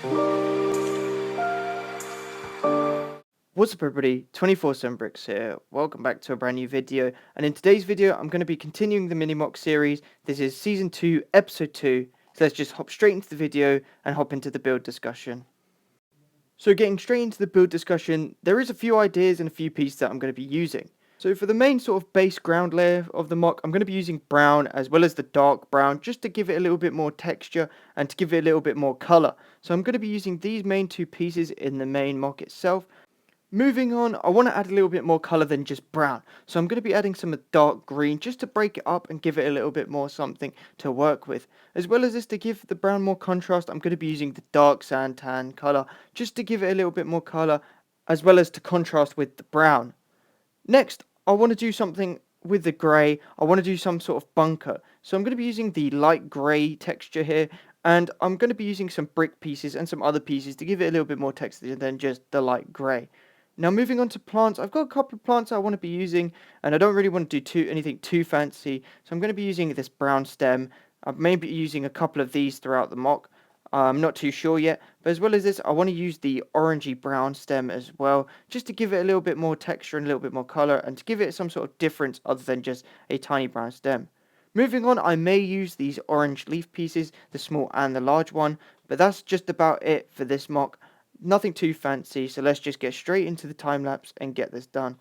What's up everybody, 24/7Bricks here, welcome back to a brand new video, and in today's video I'm going to be continuing the Minimoc series. This is Season 2, Episode 2, so let's just hop straight into the video and hop into the build discussion. So getting straight into the build discussion, there is a few ideas and a few pieces that I'm going to be using. So for the main sort of base ground layer of the MOC, I'm going to be using brown as well as the dark brown just to give it a little bit more texture and to give it a little bit more colour. So I'm going to be using these main two pieces in the main MOC itself. Moving on, I want to add a little bit more colour than just brown. So I'm going to be adding some dark green just to break it up and give it a little bit more something to work with. As well as this, to give the brown more contrast, I'm going to be using the dark sand tan colour just to give it a little bit more colour as well as to contrast with the brown. Next, I want to do something with the grey. I want to do some sort of bunker. So I'm going to be using the light grey texture here. And I'm going to be using some brick pieces and some other pieces to give it a little bit more texture than just the light grey. Now moving on to plants, I've got a couple of plants I want to be using, and I don't really want to do anything too fancy, so I'm going to be using this brown stem. I may be using a couple of these throughout the MOC. I'm not too sure yet, but as well as this, I want to use the orangey brown stem as well, just to give it a little bit more texture and a little bit more colour, and to give it some sort of difference other than just a tiny brown stem. Moving on, I may use these orange leaf pieces, the small and the large one, but that's just about it for this MOC. Nothing too fancy, so let's just get straight into the time lapse and get this done.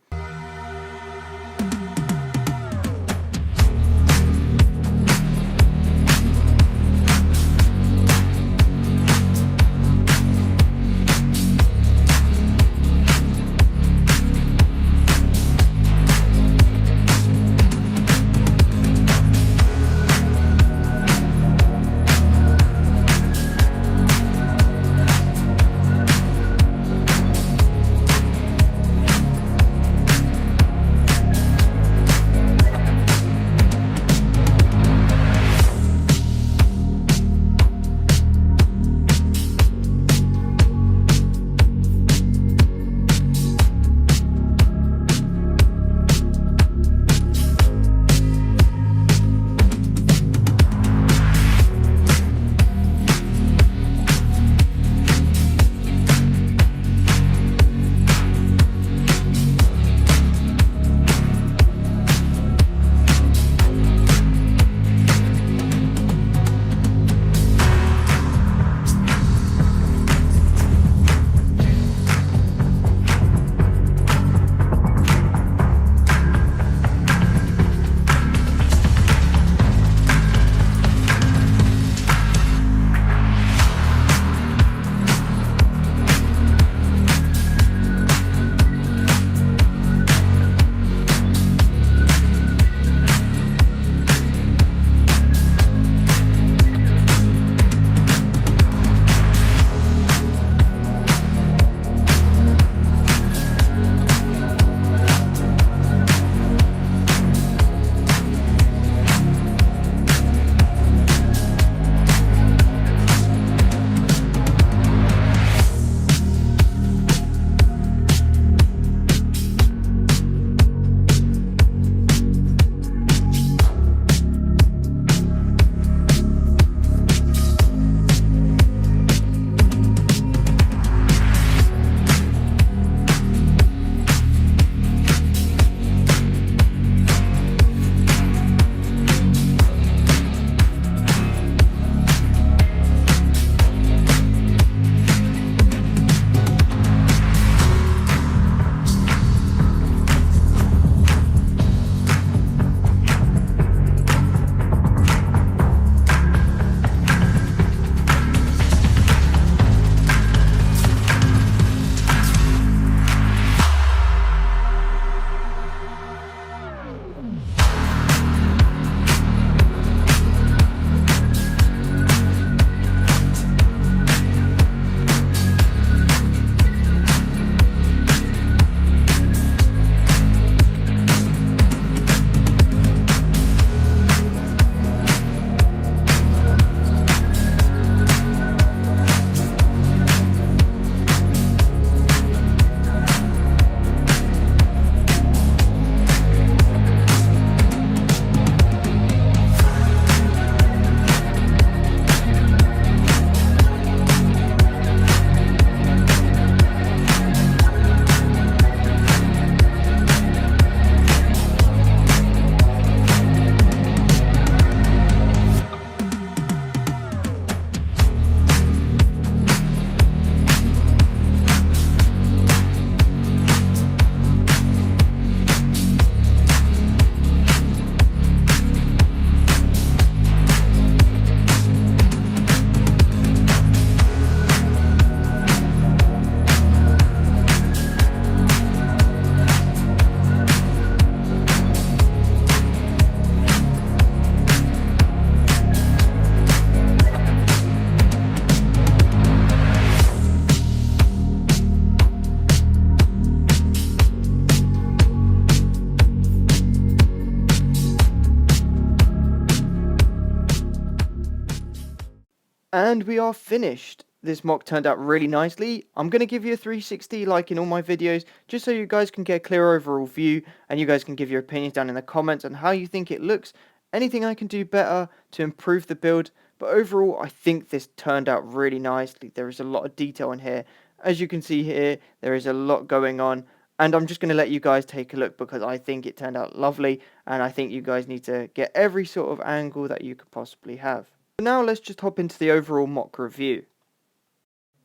And we are finished. This mock turned out really nicely. I'm going to give you a 360 like in all my videos, just so you guys can get a clear overall view, and you guys can give your opinions down in the comments on how you think it looks, anything I can do better to improve the build. But overall, I think this turned out really nicely. There is a lot of detail in here. As you can see here, there is a lot going on. And I'm just going to let you guys take a look because I think it turned out lovely. And I think you guys need to get every sort of angle that you could possibly have. So now let's just hop into the overall mock review.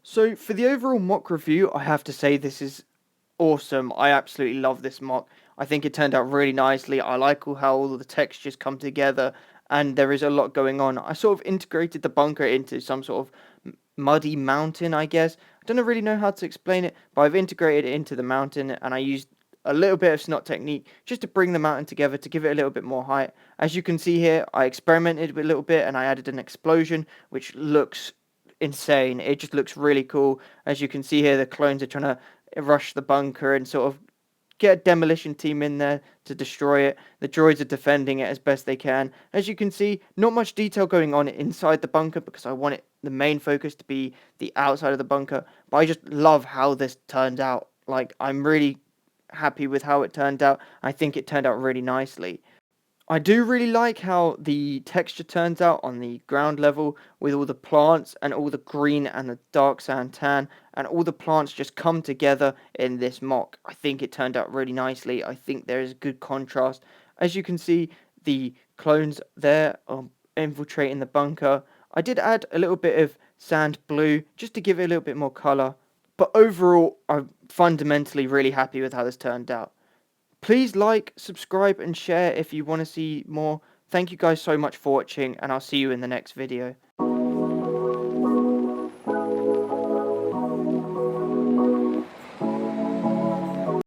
So for the overall mock review, I have to say this is awesome. I absolutely love this mock. I think it turned out really nicely. I like how all the textures come together and there is a lot going on. I sort of integrated the bunker into some sort of muddy mountain, I guess. I don't really know how to explain it, but I've integrated it into the mountain and I used a little bit of snot technique just to bring the mountain together to give it a little bit more height. As you can see here, I experimented with a little bit and I added an explosion, which looks insane. It just looks really cool. As you can see here, the clones are trying to rush the bunker and sort of get a demolition team in there to destroy it. The droids are defending it as best they can. As you can see, not much detail going on inside the bunker because I want the main focus to be the outside of the bunker. But I just love how this turned out. Like, I'm really happy with how it turned out. I think it turned out really nicely. I do really like how the texture turns out on the ground level with all the plants and all the green and the dark sand tan and all the plants just come together in this mock. I think it turned out really nicely. I think there is good contrast. As you can see, the clones there are infiltrating the bunker. I did add a little bit of sand blue just to give it a little bit more color. But overall, I'm fundamentally really happy with how this turned out. Please like, subscribe and share if you want to see more. Thank you guys so much for watching and I'll see you in the next video.